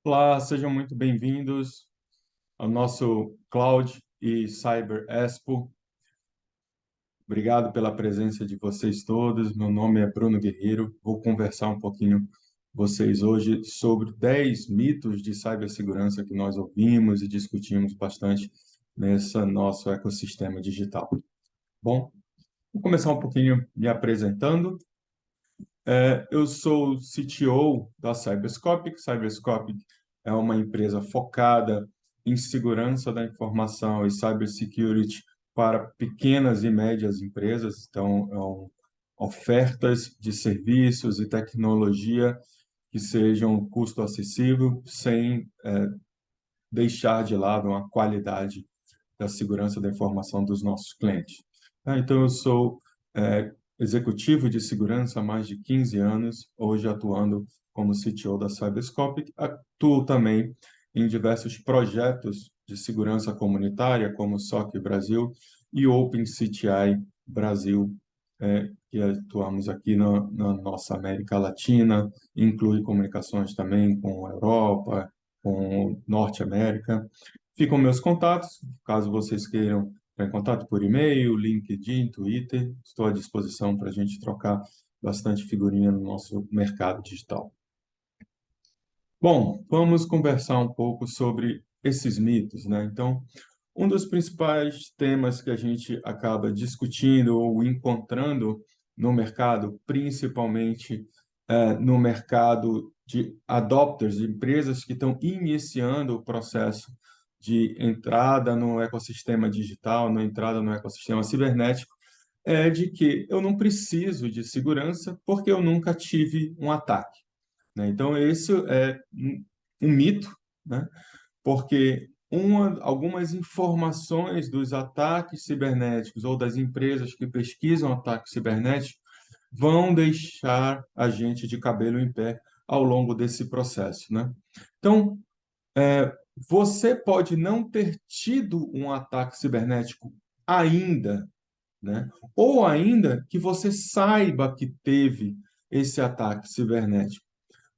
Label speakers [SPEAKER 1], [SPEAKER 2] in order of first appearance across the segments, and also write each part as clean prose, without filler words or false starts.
[SPEAKER 1] Olá, sejam muito bem-vindos ao nosso Cloud e Cyber Expo. Obrigado pela presença de vocês todos. Meu nome é Bruno Guerreiro. Vou conversar um pouquinho com vocês hoje sobre 10 mitos de cibersegurança que nós ouvimos e discutimos bastante nesse nosso ecossistema digital. Bom, vou começar um pouquinho me apresentando. Eu sou o CTO da Cyberscopic. Cyberscopic é uma empresa focada em segurança da informação e cybersecurity para pequenas e médias empresas. Então, ofertas de serviços e tecnologia que sejam custo acessível, sem deixar de lado a qualidade da segurança da informação dos nossos clientes. Então, eu sou executivo de segurança há mais de 15 anos, hoje atuando como CTO da Cyberscopic. Atuo também em diversos projetos de segurança comunitária, como o SOC Brasil e OpenCTI Brasil, que atuamos aqui na nossa América Latina, inclui comunicações também com a Europa, com Norte América. Ficam meus contatos, caso vocês queiram entrar em contato por e-mail, LinkedIn, Twitter. Estou à disposição para a gente trocar bastante figurinha no nosso mercado digital. Bom, vamos conversar um pouco sobre esses mitos, né? Então, um dos principais temas que a gente acaba discutindo ou encontrando no mercado, principalmente no mercado de adopters, de empresas que estão iniciando o processo de entrada no ecossistema digital, na entrada no ecossistema cibernético, é de que eu não preciso de segurança porque eu nunca tive um ataque, né? Então, esse é um mito, né? Porque algumas informações dos ataques cibernéticos ou das empresas que pesquisam ataques cibernéticos vão deixar a gente de cabelo em pé ao longo desse processo, né? Então, você pode não ter tido um ataque cibernético ainda, né? Ou ainda que você saiba que teve esse ataque cibernético.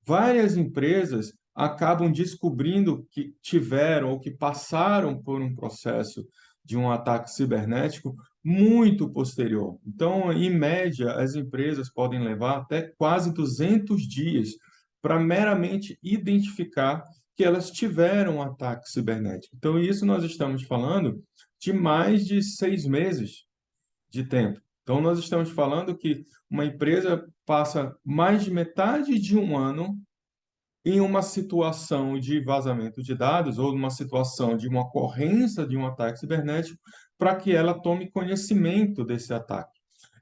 [SPEAKER 1] Várias empresas acabam descobrindo que tiveram ou que passaram por um processo de um ataque cibernético muito posterior. Então, em média, as empresas podem levar até quase 200 dias para meramente identificar que elas tiveram um ataque cibernético. Então, isso nós estamos falando de mais de 6 meses de tempo. Então, nós estamos falando que uma empresa passa mais de metade de um ano em uma situação de vazamento de dados ou numa situação de uma ocorrência de um ataque cibernético para que ela tome conhecimento desse ataque.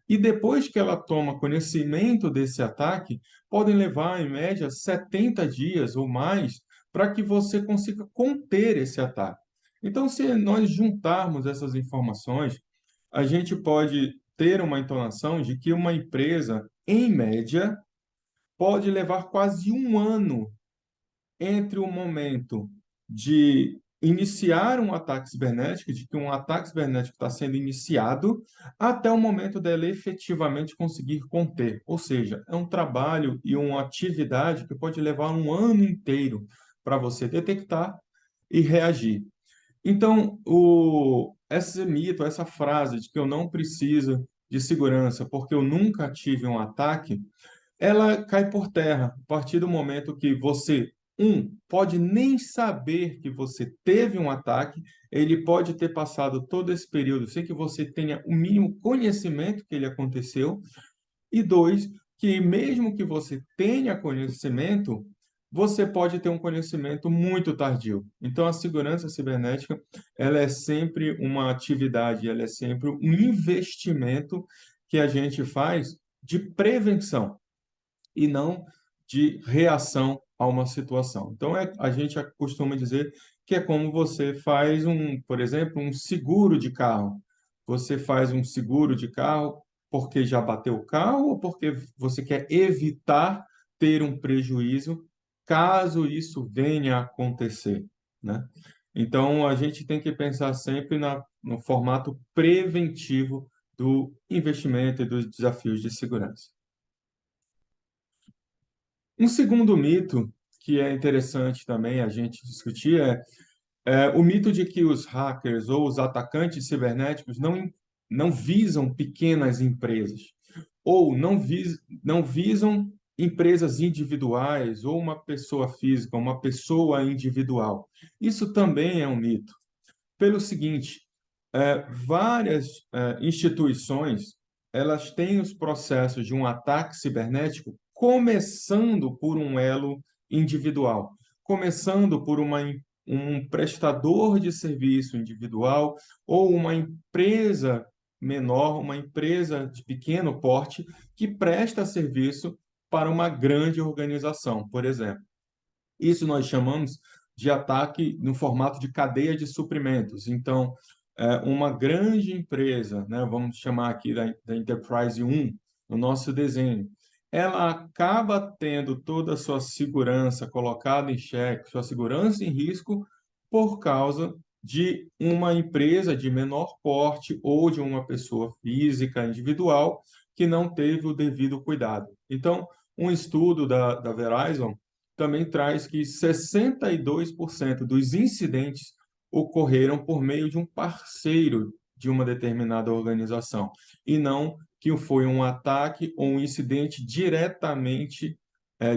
[SPEAKER 1] E depois que ela toma conhecimento desse ataque, podem levar, em média, 70 dias ou mais para que você consiga conter esse ataque. Então, se nós juntarmos essas informações, a gente pode ter uma entonação de que uma empresa, em média, pode levar quase um ano entre o momento de iniciar um ataque cibernético, de que um ataque cibernético está sendo iniciado, até o momento dela efetivamente conseguir conter. Ou seja, é um trabalho e uma atividade que pode levar um ano inteiro para você detectar e reagir. Então, esse mito, essa frase de que eu não preciso de segurança porque eu nunca tive um ataque, ela cai por terra a partir do momento que você, pode nem saber que você teve um ataque, ele pode ter passado todo esse período sem que você tenha o mínimo conhecimento que ele aconteceu, e dois, que mesmo que você tenha conhecimento, você pode ter um conhecimento muito tardio. Então, a segurança cibernética, ela é sempre uma atividade, ela é sempre um investimento que a gente faz de prevenção e não de reação a uma situação. Então, a gente costuma dizer que é como você faz por exemplo, um seguro de carro. Você faz um seguro de carro porque já bateu o carro ou porque você quer evitar ter um prejuízo caso isso venha a acontecer, né? Então, a gente tem que pensar sempre no formato preventivo do investimento e dos desafios de segurança. Um segundo mito que é interessante também a gente discutir é o mito de que os hackers ou os atacantes cibernéticos não visam pequenas empresas ou não visam empresas individuais ou uma pessoa física, uma pessoa individual. Isso também é um mito. Pelo seguinte, várias instituições elas têm os processos de um ataque cibernético começando por um elo individual, começando por um prestador de serviço individual ou uma empresa menor, uma empresa de pequeno porte que presta serviço para uma grande organização, por exemplo. Isso nós chamamos de ataque no formato de cadeia de suprimentos. Então, uma grande empresa, né, vamos chamar aqui da Enterprise 1, no nosso desenho, ela acaba tendo toda a sua segurança colocada em xeque, sua segurança em risco, por causa de uma empresa de menor porte ou de uma pessoa física individual que não teve o devido cuidado. Então, um estudo da Verizon também traz que 62% dos incidentes ocorreram por meio de um parceiro de uma determinada organização, e não que foi um ataque ou um incidente diretamente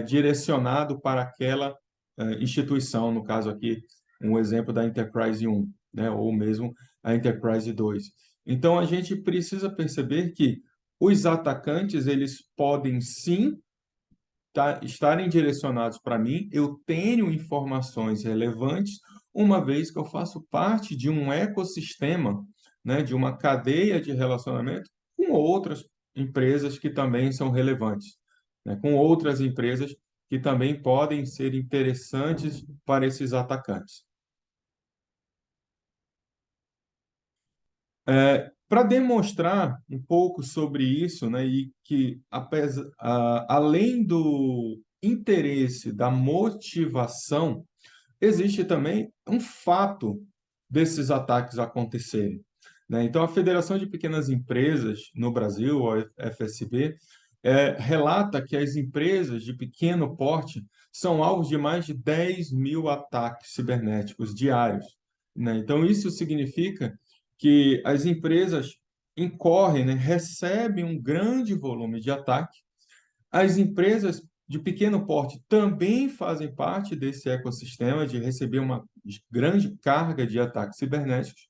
[SPEAKER 1] direcionado para aquela instituição, no caso aqui, um exemplo da Enterprise 1, né, ou mesmo a Enterprise 2. Então, a gente precisa perceber que os atacantes, eles podem sim estarem direcionados para mim, eu tenho informações relevantes, uma vez que eu faço parte de um ecossistema, né, de uma cadeia de relacionamento com outras empresas que também são relevantes, né, com outras empresas que também podem ser interessantes para esses atacantes. Para demonstrar um pouco sobre isso, né, e que além do interesse, da motivação, existe também um fato desses ataques acontecerem, né? Então, a Federação de Pequenas Empresas no Brasil, a FSB, relata que as empresas de pequeno porte são alvos de mais de 10.000 ataques cibernéticos diários, né? Então, isso significa que as empresas incorrem, né, recebem um grande volume de ataque. As empresas de pequeno porte também fazem parte desse ecossistema de receber uma grande carga de ataques cibernéticos.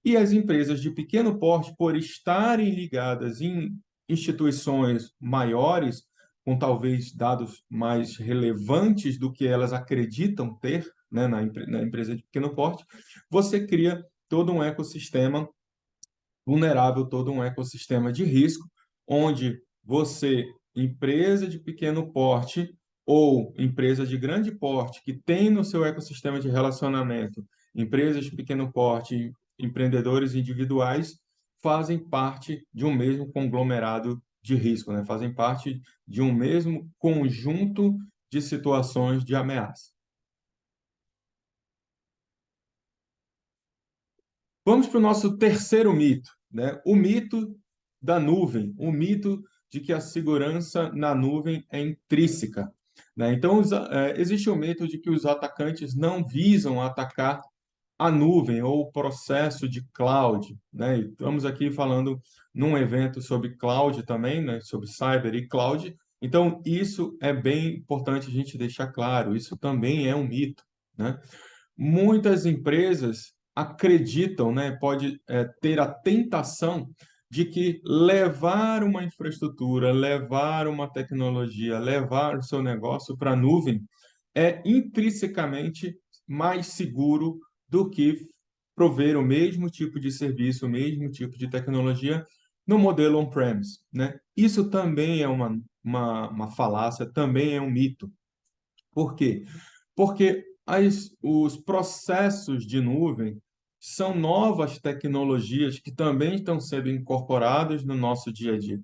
[SPEAKER 1] E as empresas de pequeno porte, por estarem ligadas em instituições maiores, com talvez dados mais relevantes do que elas acreditam ter, né, na empresa de pequeno porte, você cria todo um ecossistema vulnerável, todo um ecossistema de risco, onde você, empresa de pequeno porte ou empresa de grande porte, que tem no seu ecossistema de relacionamento empresas de pequeno porte, empreendedores individuais, fazem parte de um mesmo conglomerado de risco, né? Fazem parte de um mesmo conjunto de situações de ameaça. Vamos para o nosso terceiro mito, né? O mito da nuvem, o mito de que a segurança na nuvem é intrínseca, né? Então, existe o mito de que os atacantes não visam atacar a nuvem ou o processo de cloud, né? E estamos aqui falando num evento sobre cloud também, né? Sobre cyber e cloud. Então, isso é bem importante a gente deixar claro. Isso também é um mito, né? Muitas empresas acreditam, né, pode ter a tentação de que levar uma infraestrutura, levar uma tecnologia, levar o seu negócio para a nuvem é intrinsecamente mais seguro do que prover o mesmo tipo de serviço, o mesmo tipo de tecnologia no modelo on-premise, né? Isso também é uma falácia, também é um mito. Por quê? Porque os processos de nuvem são novas tecnologias que também estão sendo incorporadas no nosso dia a dia.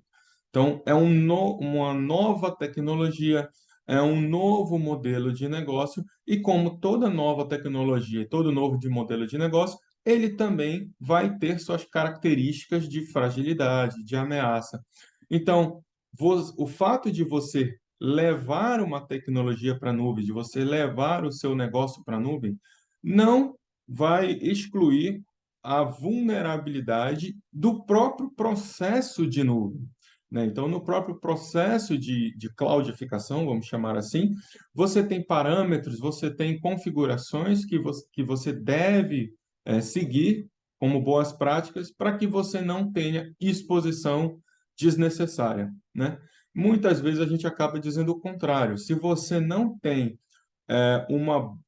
[SPEAKER 1] Então, uma nova tecnologia, é um novo modelo de negócio, e como toda nova tecnologia, todo novo modelo de negócio, ele também vai ter suas características de fragilidade, de ameaça. Então, o fato de você levar uma tecnologia para a nuvem, de você levar o seu negócio para a nuvem, não vai excluir a vulnerabilidade do próprio processo de nuvem, né? Então, no próprio processo de cloudificação, vamos chamar assim, você tem parâmetros, você tem configurações que você deve seguir como boas práticas para que você não tenha exposição desnecessária, né? Muitas vezes a gente acaba dizendo o contrário. Se você não tem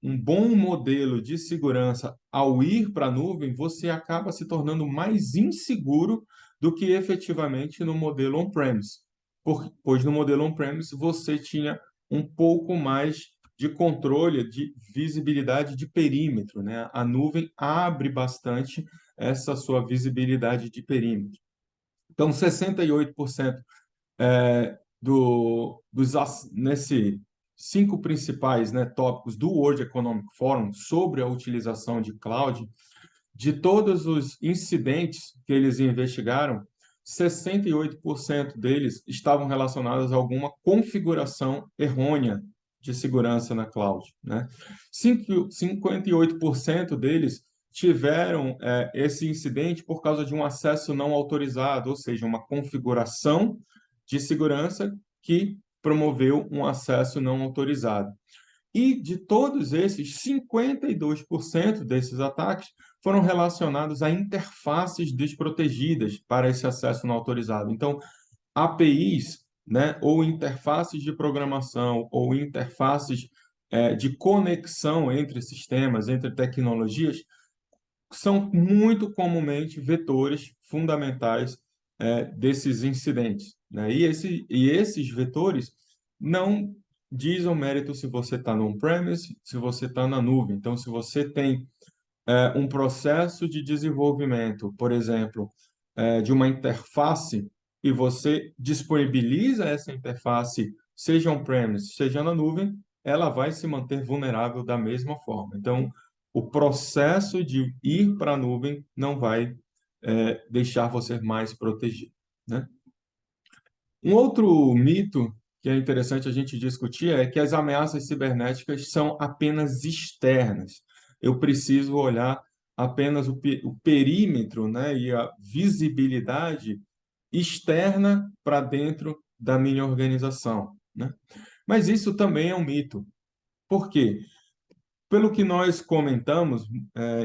[SPEAKER 1] um bom modelo de segurança ao ir para a nuvem, você acaba se tornando mais inseguro do que efetivamente no modelo on-premise. Pois no modelo on-premise você tinha um pouco mais de controle, de visibilidade de perímetro, né? A nuvem abre bastante essa sua visibilidade de perímetro. Então, 68% nesse cinco principais, né, tópicos do World Economic Forum sobre a utilização de cloud, de todos os incidentes que eles investigaram, 68% deles estavam relacionados a alguma configuração errônea de segurança na cloud, né? 58% deles tiveram esse incidente por causa de um acesso não autorizado, ou seja, uma configuração de segurança que promoveu um acesso não autorizado. E de todos esses, 52% desses ataques foram relacionados a interfaces desprotegidas para esse acesso não autorizado. Então, APIs, né, ou interfaces de programação, ou interfaces de conexão entre sistemas, entre tecnologias, são muito comumente vetores fundamentais desses incidentes, né? E esses vetores não dizem o mérito se você está no on-premise, se você está na nuvem. Então, se você tem um processo de desenvolvimento, por exemplo, de uma interface, e você disponibiliza essa interface, seja on-premise, seja na nuvem, ela vai se manter vulnerável da mesma forma. Então, o processo de ir para a nuvem não vai deixar você mais protegido, né? Um outro mito que é interessante a gente discutir é que as ameaças cibernéticas são apenas externas. Eu preciso olhar apenas o perímetro, né, e a visibilidade externa para dentro da minha organização, né? Mas isso também é um mito. Por quê? Pelo que nós comentamos,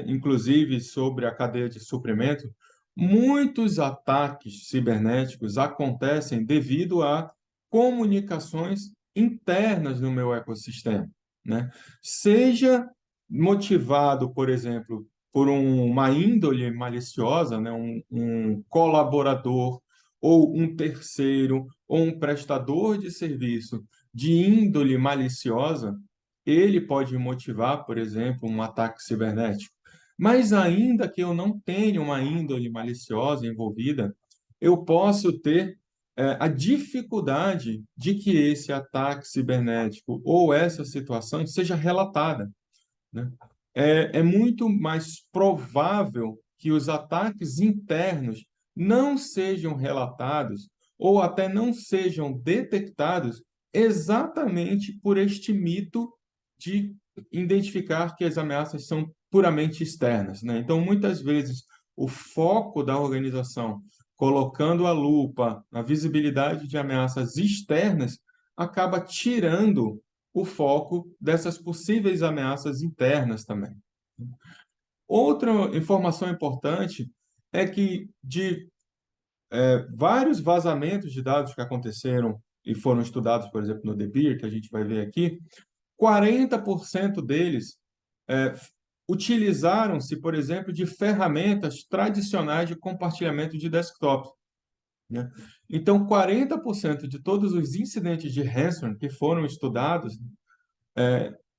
[SPEAKER 1] inclusive sobre a cadeia de suprimento, muitos ataques cibernéticos acontecem devido a comunicações internas no meu ecossistema, né? Seja motivado, por exemplo, por uma índole maliciosa, né? Um colaborador ou um terceiro ou um prestador de serviço de índole maliciosa, ele pode motivar, por exemplo, um ataque cibernético. Mas ainda que eu não tenha uma índole maliciosa envolvida, eu posso ter a dificuldade de que esse ataque cibernético ou essa situação seja relatada, né? É muito mais provável que os ataques internos não sejam relatados ou até não sejam detectados exatamente por este mito de identificar que as ameaças são puramente externas, né? Então, muitas vezes, o foco da organização, colocando a lupa na visibilidade de ameaças externas, acaba tirando o foco dessas possíveis ameaças internas também. Outra informação importante é que de vários vazamentos de dados que aconteceram e foram estudados, por exemplo, no DBIR, que a gente vai ver aqui, 40% deles é, utilizaram-se, por exemplo, de ferramentas tradicionais de compartilhamento de desktop, né? Então, 40% de todos os incidentes de ransomware que foram estudados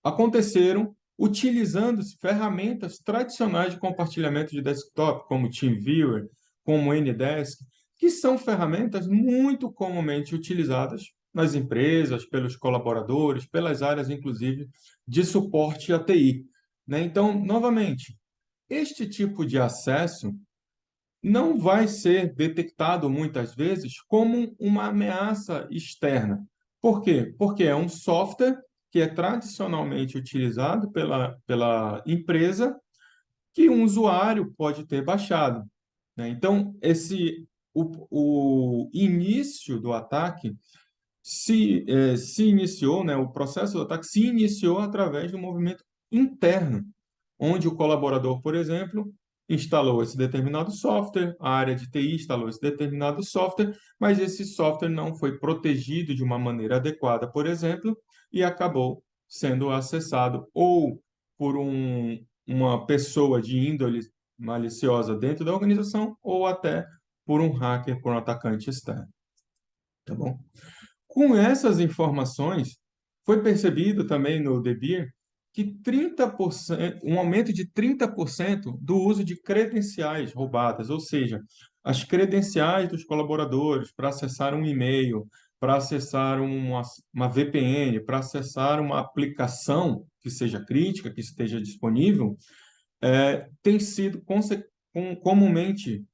[SPEAKER 1] aconteceram utilizando ferramentas tradicionais de compartilhamento de desktop, como TeamViewer, como Ndesk, que são ferramentas muito comumente utilizadas nas empresas, pelos colaboradores, pelas áreas, inclusive, de suporte à TI, né? Então, novamente, este tipo de acesso não vai ser detectado muitas vezes como uma ameaça externa. Por quê? Porque é um software que é tradicionalmente utilizado pela empresa que um usuário pode ter baixado, né? Então, o início do ataque se iniciou, né, o processo do ataque se iniciou através de um movimento interno, onde o colaborador, por exemplo, instalou esse determinado software, a área de TI instalou esse determinado software, mas esse software não foi protegido de uma maneira adequada, por exemplo, e acabou sendo acessado ou por uma pessoa de índole maliciosa dentro da organização ou até por um hacker, por um atacante externo, tá bom? Com essas informações, foi percebido também no DBIR que 30%, um aumento de 30% do uso de credenciais roubadas, ou seja, as credenciais dos colaboradores para acessar um e-mail, para acessar uma VPN, para acessar uma aplicação que seja crítica, que esteja disponível, têm sido comumente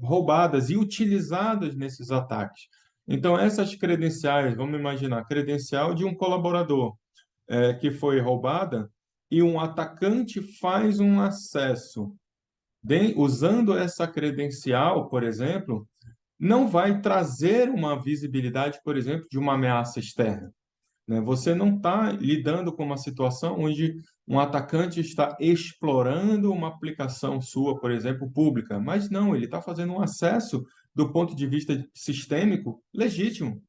[SPEAKER 1] roubadas e utilizadas nesses ataques. Então, essas credenciais, vamos imaginar, credencial de um colaborador que foi roubada e um atacante faz um acesso. Usando essa credencial, por exemplo, não vai trazer uma visibilidade, por exemplo, de uma ameaça externa, né? Você não está lidando com uma situação onde um atacante está explorando uma aplicação sua, por exemplo, pública, mas não, ele está fazendo um acesso do ponto de vista sistêmico legítimo.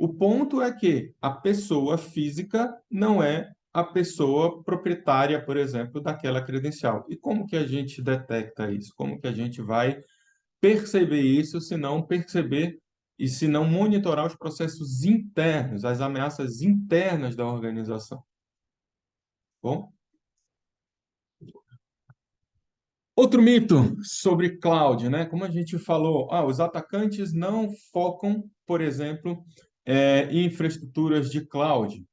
[SPEAKER 1] O ponto é que a pessoa física não é a pessoa proprietária, por exemplo, daquela credencial. E como que a gente detecta isso? Como que a gente vai perceber isso, se não perceber e se não monitorar os processos internos, as ameaças internas da organização? Bom, outro mito sobre cloud, né? Como a gente falou, os atacantes não focam, por exemplo, em infraestruturas de cloud.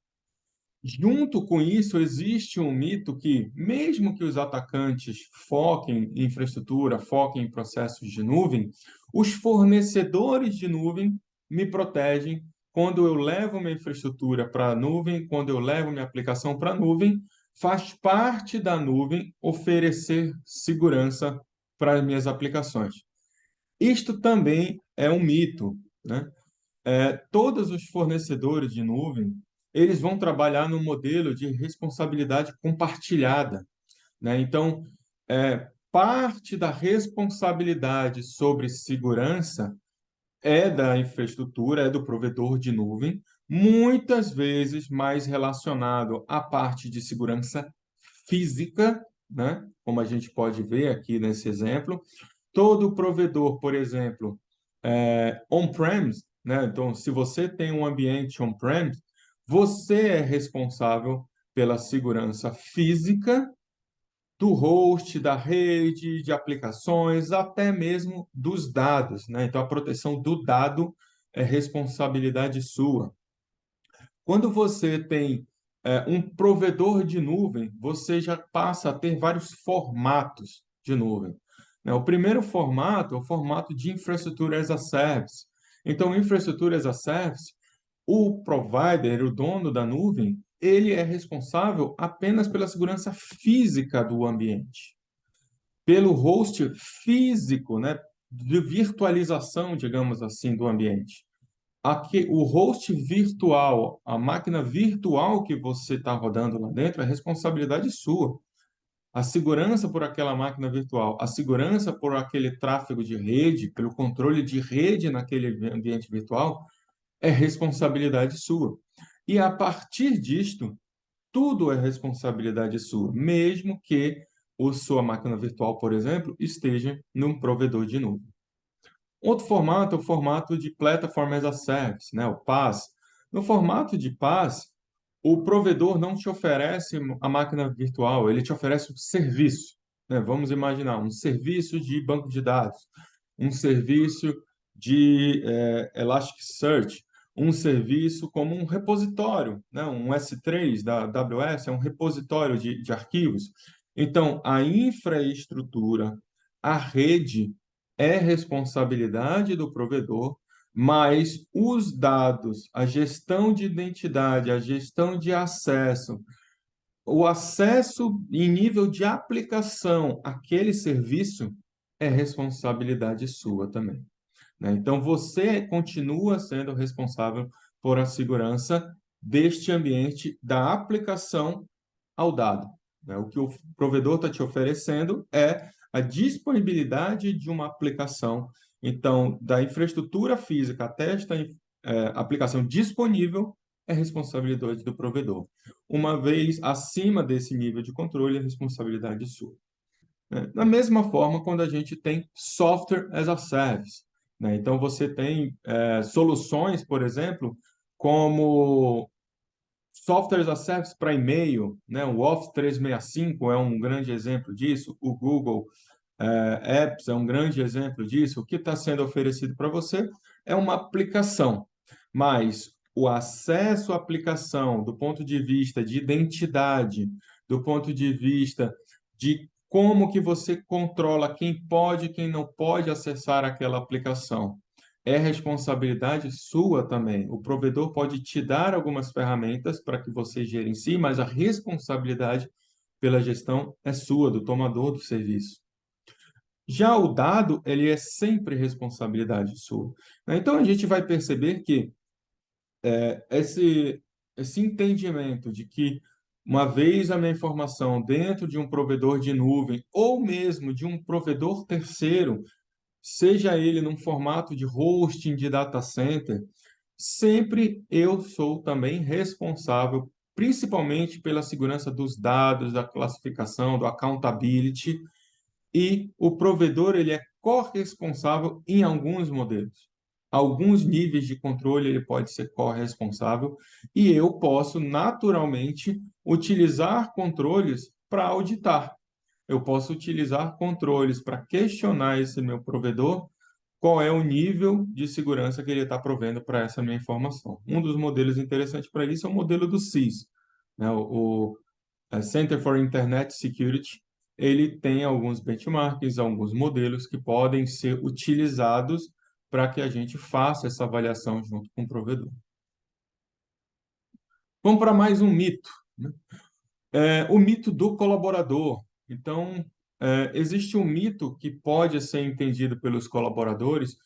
[SPEAKER 1] Junto com isso, existe um mito que, mesmo que os atacantes foquem em infraestrutura, foquem em processos de nuvem, os fornecedores de nuvem me protegem quando eu levo minha infraestrutura para a nuvem, quando eu levo minha aplicação para a nuvem, faz parte da nuvem oferecer segurança para as minhas aplicações. Isto também é um mito, né? Todos os fornecedores de nuvem, eles vão trabalhar no modelo de responsabilidade compartilhada, né? Então, parte da responsabilidade sobre segurança é da infraestrutura, é do provedor de nuvem, muitas vezes mais relacionado à parte de segurança física, né? Como a gente pode ver aqui nesse exemplo, todo provedor, por exemplo, on-premise, né? Então, se você tem um ambiente on-premise, você é responsável pela segurança física do host, da rede, de aplicações, até mesmo dos dados, né? Então, a proteção do dado é responsabilidade sua. Quando você tem um provedor de nuvem, você já passa a ter vários formatos de nuvem, né? O primeiro formato é o formato de infraestrutura as a service. Então, infraestrutura as a service, o provider, o dono da nuvem, ele é responsável apenas pela segurança física do ambiente, pelo host físico, né, de virtualização, digamos assim, do ambiente. Aqui, o host virtual, a máquina virtual que você está rodando lá dentro, é responsabilidade sua. A segurança por aquela máquina virtual, a segurança por aquele tráfego de rede, pelo controle de rede naquele ambiente virtual, é responsabilidade sua. E a partir disto, tudo é responsabilidade sua, mesmo que a sua máquina virtual, por exemplo, esteja num provedor de nuvem. Outro formato é o formato de Platform as a Service, né? O PaaS. No formato de PaaS, o provedor não te oferece a máquina virtual, ele te oferece um serviço, né? Vamos imaginar um serviço de banco de dados, um serviço de Elasticsearch, um serviço como um repositório, né? Um S3 da AWS é um repositório de arquivos. Então, a infraestrutura, a rede é responsabilidade do provedor, mas os dados, a gestão de identidade, a gestão de acesso, o acesso em nível de aplicação àquele serviço é responsabilidade sua também, né? Então, você continua sendo responsável por a segurança deste ambiente, da aplicação ao dado, né? O que o provedor está te oferecendo é a disponibilidade de uma aplicação. Então, da infraestrutura física até esta aplicação disponível é responsabilidade do provedor. Uma vez acima desse nível de controle, é responsabilidade sua, né? Da mesma forma, quando a gente tem software as a service, né? Então, você tem soluções, por exemplo, como software as a service para e-mail, né? O Office 365 é um grande exemplo disso, o Google Apps é um grande exemplo disso. O que está sendo oferecido para você é uma aplicação, mas o acesso à aplicação, do ponto de vista de identidade, do ponto de vista de como que você controla quem pode e quem não pode acessar aquela aplicação, é responsabilidade sua também. O provedor pode te dar algumas ferramentas para que você gerencie, mas a responsabilidade pela gestão é sua, do tomador do serviço. Já o dado, ele é sempre responsabilidade sua, né? Então, a gente vai perceber que esse entendimento de que, uma vez a minha informação dentro de um provedor de nuvem, ou mesmo de um provedor terceiro, seja ele num formato de hosting de data center, sempre eu sou também responsável, principalmente pela segurança dos dados, da classificação, do accountability, e o provedor ele é corresponsável em alguns modelos. Alguns níveis de controle ele pode ser corresponsável e eu posso naturalmente utilizar controles para auditar. Eu posso utilizar controles para questionar esse meu provedor qual é o nível de segurança que ele está provendo para essa minha informação. Um dos modelos interessantes para isso é o modelo do CIS, né? O Center for Internet Security, ele tem alguns benchmarks, alguns modelos que podem ser utilizados para que a gente faça essa avaliação junto com o provedor. Vamos para mais um mito, né? O mito do colaborador. Então, existe um mito que pode ser entendido pelos colaboradores,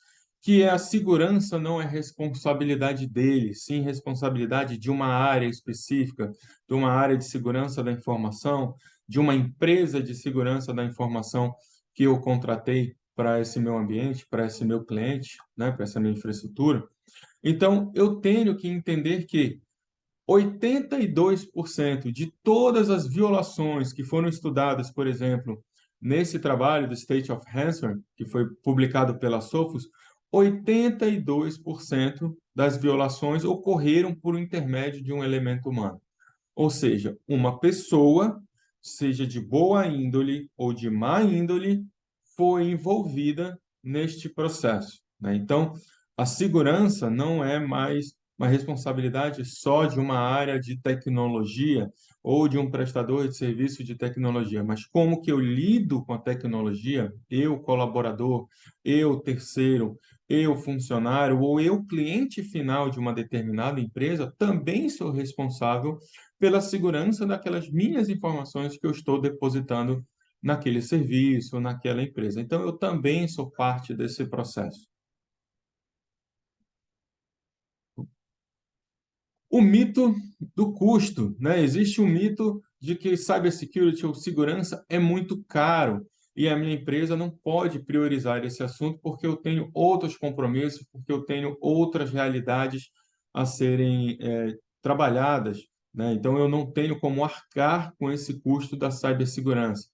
[SPEAKER 1] que é a segurança não é responsabilidade dele, sim responsabilidade de uma área específica, de uma área de segurança da informação, de uma empresa de segurança da informação que eu contratei para esse meu ambiente, para esse meu cliente, né, para essa minha infraestrutura. Então, eu tenho que entender que 82% de todas as violações que foram estudadas, por exemplo, nesse trabalho do State of Ransomware, que foi publicado pela Sophos, 82% das violações ocorreram por intermédio de um elemento humano. Ou seja, uma pessoa, seja de boa índole ou de má índole, foi envolvida neste processo, né? Então, a segurança não é mais uma responsabilidade só de uma área de tecnologia ou de um prestador de serviço de tecnologia, mas como que eu lido com a tecnologia, eu colaborador, eu terceiro, eu funcionário ou eu cliente final de uma determinada empresa, também sou responsável pela segurança daquelas minhas informações que eu estou depositando naquele serviço, naquela empresa. Então, eu também sou parte desse processo. O mito do custo, né? Existe um mito de que cybersecurity ou segurança é muito caro e a minha empresa não pode priorizar esse assunto porque eu tenho outros compromissos, porque eu tenho outras realidades a serem trabalhadas, né? Então, eu não tenho como arcar com esse custo da cibersegurança,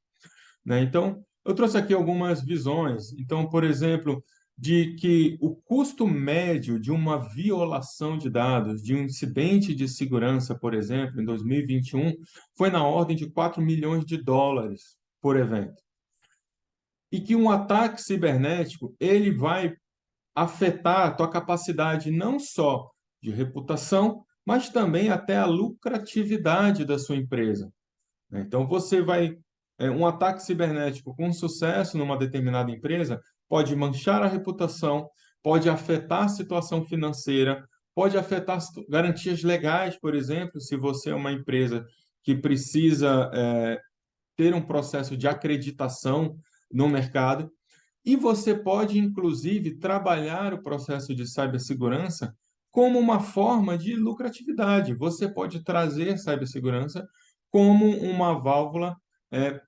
[SPEAKER 1] né? Então, eu trouxe aqui algumas visões. Então, por exemplo, de que o custo médio de uma violação de dados, de um incidente de segurança, por exemplo, em 2021, foi na ordem de 4 milhões de dólares por evento. E que um ataque cibernético, ele vai afetar a tua capacidade não só de reputação, mas também até a lucratividade da sua empresa, né? Então, um ataque cibernético com sucesso numa determinada empresa pode manchar a reputação, pode afetar a situação financeira, pode afetar garantias legais, por exemplo, se você é uma empresa que precisa ter um processo de acreditação no mercado. E você pode, inclusive, trabalhar o processo de cibersegurança como uma forma de lucratividade. Você pode trazer cibersegurança como uma válvula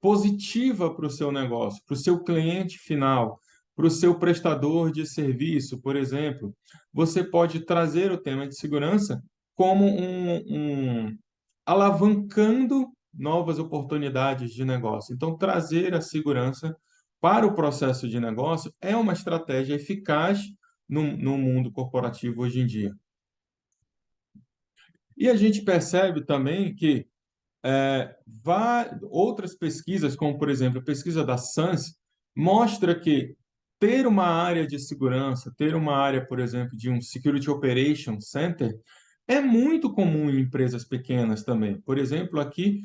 [SPEAKER 1] positiva para o seu negócio, para o seu cliente final, para o seu prestador de serviço, por exemplo. Você pode trazer o tema de segurança como alavancando novas oportunidades de negócio. Então, trazer a segurança para o processo de negócio é uma estratégia eficaz no mundo corporativo hoje em dia. E a gente percebe também que outras pesquisas, como por exemplo a pesquisa da SANS, mostra que ter uma área de segurança, ter uma área, por exemplo, de um Security Operations Center, é muito comum em empresas pequenas também. Por exemplo, aqui,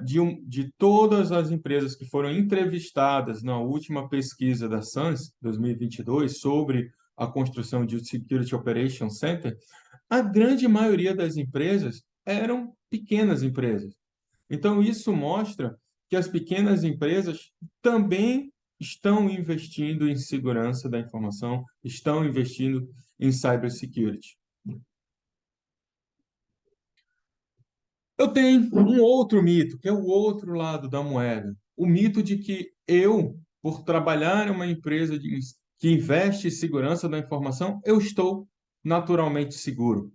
[SPEAKER 1] de todas as empresas que foram entrevistadas na última pesquisa da SANS, 2022, sobre a construção de um Security Operations Center, a grande maioria das empresas eram pequenas empresas. Então, isso mostra que as pequenas empresas também estão investindo em segurança da informação, estão investindo em cybersecurity. Eu tenho um outro mito, que é o outro lado da moeda. O mito de que eu, por trabalhar em uma empresa que investe em segurança da informação, eu estou naturalmente seguro.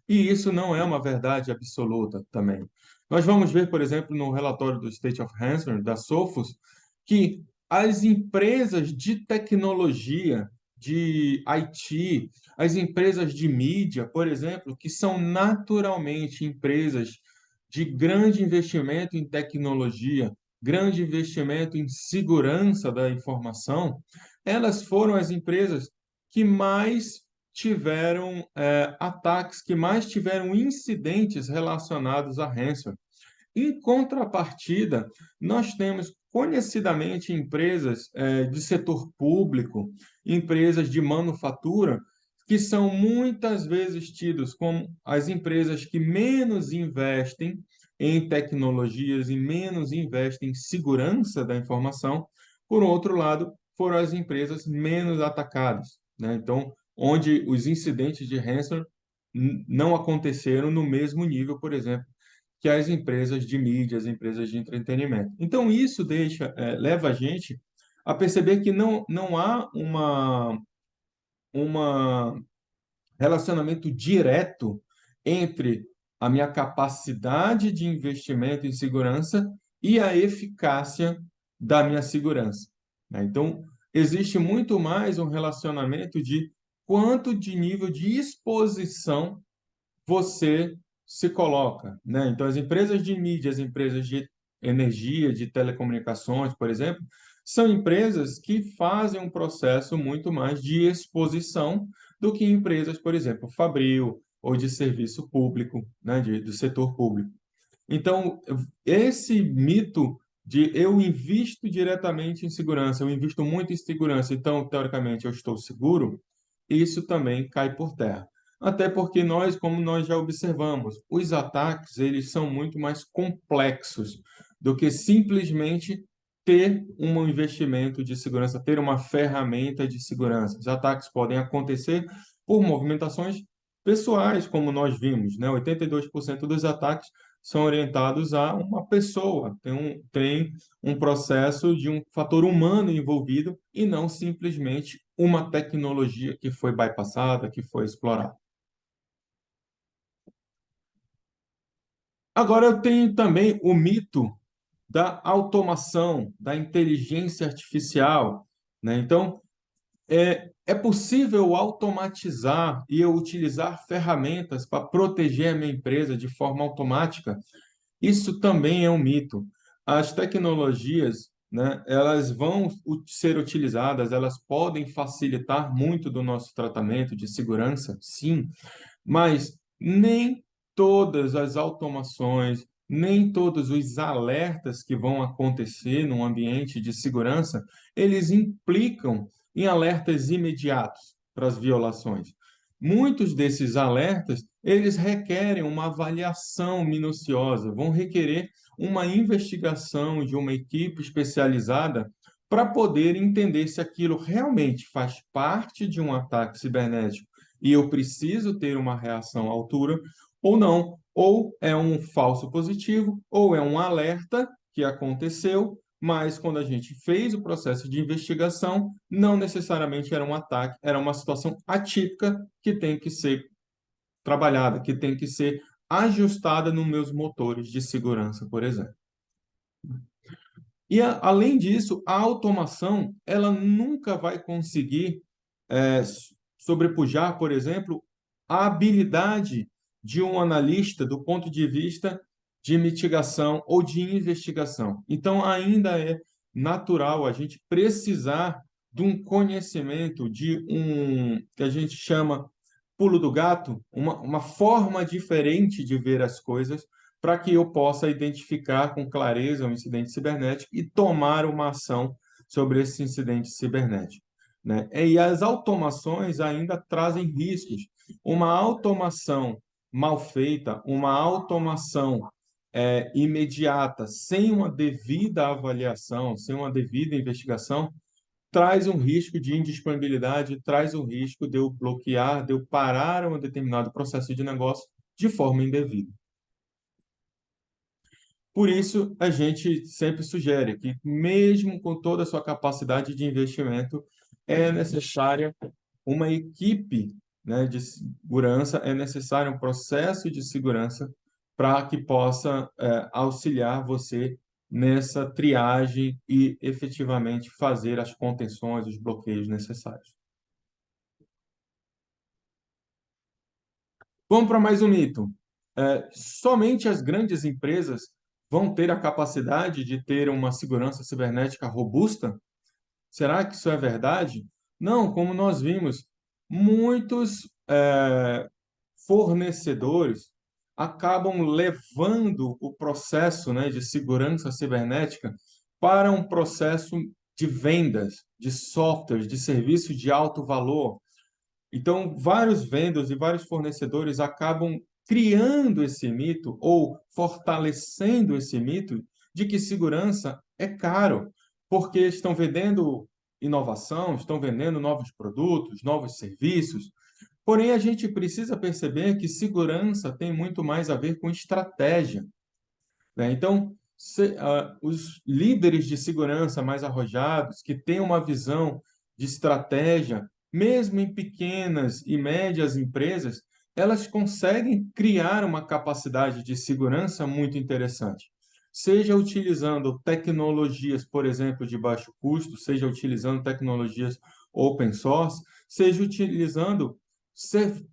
[SPEAKER 1] E isso não é uma verdade absoluta também. Nós vamos ver, por exemplo, no relatório do State of Ransomware, da Sophos, que as empresas de tecnologia, de IT, as empresas de mídia, por exemplo, que são naturalmente empresas de grande investimento em tecnologia, grande investimento em segurança da informação, elas foram as empresas que mais tiveram ataques, que mais tiveram incidentes relacionados a ransomware. Em contrapartida, nós temos conhecidamente empresas de setor público, empresas de manufatura, que são muitas vezes tidas como as empresas que menos investem em tecnologias e menos investem em segurança da informação. Por outro lado, foram as empresas menos atacadas, né? Então, onde os incidentes de ransomware não aconteceram no mesmo nível, por exemplo, que as empresas de mídia, as empresas de entretenimento. Então, isso leva a gente a perceber que não há uma relacionamento direto entre a minha capacidade de investimento em segurança e a eficácia da minha segurança, né? Então, existe muito mais um relacionamento de quanto de nível de exposição você se coloca, né? Então, as empresas de mídia, as empresas de energia, de telecomunicações, por exemplo, são empresas que fazem um processo muito mais de exposição do que empresas, por exemplo, Fabril ou de serviço público, né? Do setor público. Então, esse mito de eu invisto diretamente em segurança, eu invisto muito em segurança, então, teoricamente, eu estou seguro, isso também cai por terra. Até porque nós, como nós já observamos, os ataques, eles são muito mais complexos do que simplesmente ter um investimento de segurança, ter uma ferramenta de segurança. Os ataques podem acontecer por movimentações pessoais, como nós vimos, né? 82% dos ataques são orientados a uma pessoa, tem um processo de um fator humano envolvido e não simplesmente uma tecnologia que foi bypassada, que foi explorada. Agora, eu tenho também o mito da automação, da inteligência artificial, né? Então, é possível automatizar e eu utilizar ferramentas para proteger a minha empresa de forma automática? Isso também é um mito. As tecnologias, né, elas vão ser utilizadas, elas podem facilitar muito do nosso tratamento de segurança, sim, mas nem todas as automações, nem todos os alertas que vão acontecer no ambiente de segurança, eles implicam em alertas imediatos. para as violações. Muitos desses alertas, eles requerem uma avaliação minuciosa, vão requerer uma investigação de uma equipe especializada para poder entender se aquilo realmente faz parte de um ataque cibernético e eu preciso ter uma reação à altura ou não, ou é um falso positivo, ou é um alerta que aconteceu, mas quando a gente fez o processo de investigação, não necessariamente era um ataque, era uma situação atípica que tem que ser trabalhada, que tem que ser ajustada nos meus motores de segurança, por exemplo. E além disso, a automação, ela nunca vai conseguir sobrepujar, por exemplo, a habilidade de um analista do ponto de vista de mitigação ou de investigação. Então, ainda é natural a gente precisar de um conhecimento, de um que a gente chama pulo do gato, uma forma diferente de ver as coisas para que eu possa identificar com clareza um incidente cibernético e tomar uma ação sobre esse incidente cibernético, né? E as automações ainda trazem riscos. Uma automação mal feita, uma automação imediata, sem uma devida avaliação, sem uma devida investigação, traz um risco de indisponibilidade, traz um risco de eu bloquear, de eu parar um determinado processo de negócio de forma indevida. Por isso, a gente sempre sugere que, mesmo com toda a sua capacidade de investimento, é necessária uma equipe, né, de segurança, é necessário um processo de segurança para que possa auxiliar você nessa triagem e efetivamente fazer as contenções, os bloqueios necessários. Vamos para mais um mito. Somente as grandes empresas vão ter a capacidade de ter uma segurança cibernética robusta? Será que isso é verdade? Não, como nós vimos, muitos fornecedores acabam levando o processo, né, de segurança cibernética para um processo de vendas, de softwares, de serviços de alto valor. Então, vários vendedores e vários fornecedores acabam criando esse mito ou fortalecendo esse mito de que segurança é caro, porque estão vendendo inovação, estão vendendo novos produtos, novos serviços. Porém, a gente precisa perceber que segurança tem muito mais a ver com estratégia, né? Então, os líderes de segurança mais arrojados, que têm uma visão de estratégia, mesmo em pequenas e médias empresas, elas conseguem criar uma capacidade de segurança muito interessante. Seja utilizando tecnologias, por exemplo, de baixo custo, seja utilizando tecnologias open source, seja utilizando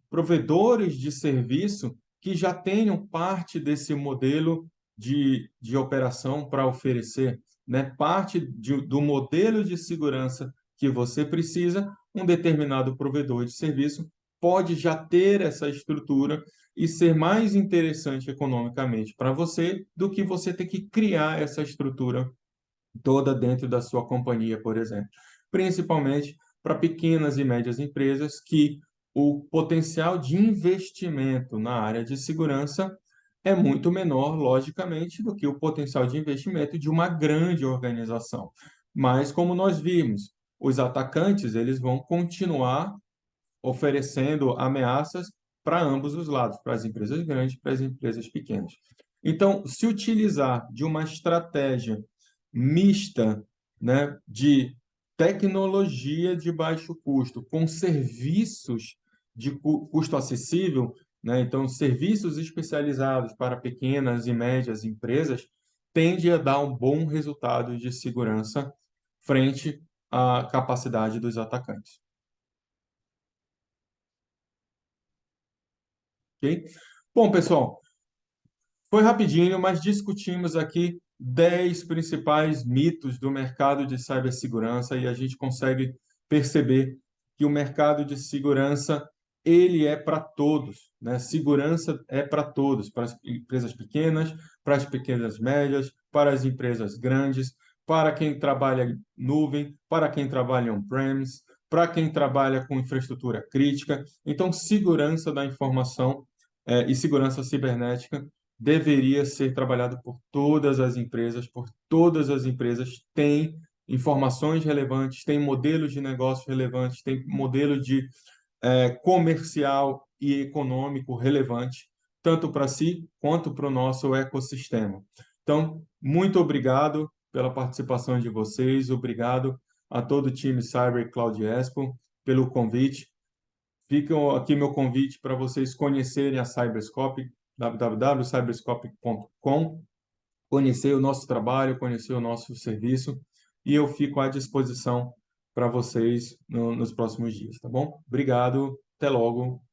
[SPEAKER 1] provedores de serviço que já tenham parte desse modelo de operação para oferecer, né? Parte do modelo de segurança que você precisa, um determinado provedor de serviço pode já ter essa estrutura e ser mais interessante economicamente para você do que você ter que criar essa estrutura toda dentro da sua companhia, por exemplo. Principalmente para pequenas e médias empresas que o potencial de investimento na área de segurança é muito menor, logicamente, do que o potencial de investimento de uma grande organização. Mas, como nós vimos, os atacantes eles vão continuar oferecendo ameaças para ambos os lados, para as empresas grandes e para as empresas pequenas. Então, se utilizar de uma estratégia mista, né, de tecnologia de baixo custo com serviços de custo acessível, né, então serviços especializados para pequenas e médias empresas, tende a dar um bom resultado de segurança frente à capacidade dos atacantes. Ok? Bom, pessoal, foi rapidinho, mas discutimos aqui 10 principais mitos do mercado de cibersegurança e a gente consegue perceber que o mercado de segurança ele é para todos, né? Segurança é para todos, para as empresas pequenas, para as pequenas médias, para as empresas grandes, para quem trabalha em nuvem, para quem trabalha on-premise, para quem trabalha com infraestrutura crítica. Então, segurança da informação e segurança cibernética deveria ser trabalhado por todas as empresas têm informações relevantes, têm modelos de negócios relevantes, têm modelo de comercial e econômico relevante, tanto para si quanto para o nosso ecossistema. Então, muito obrigado pela participação de vocês, obrigado a todo o time Cyber Cloud Expo pelo convite. Fica aqui meu convite para vocês conhecerem a Cyberscope, www.cyberscope.com, conhecer o nosso trabalho, conhecer o nosso serviço, e eu fico à disposição para vocês nos próximos dias, tá bom? Obrigado, até logo.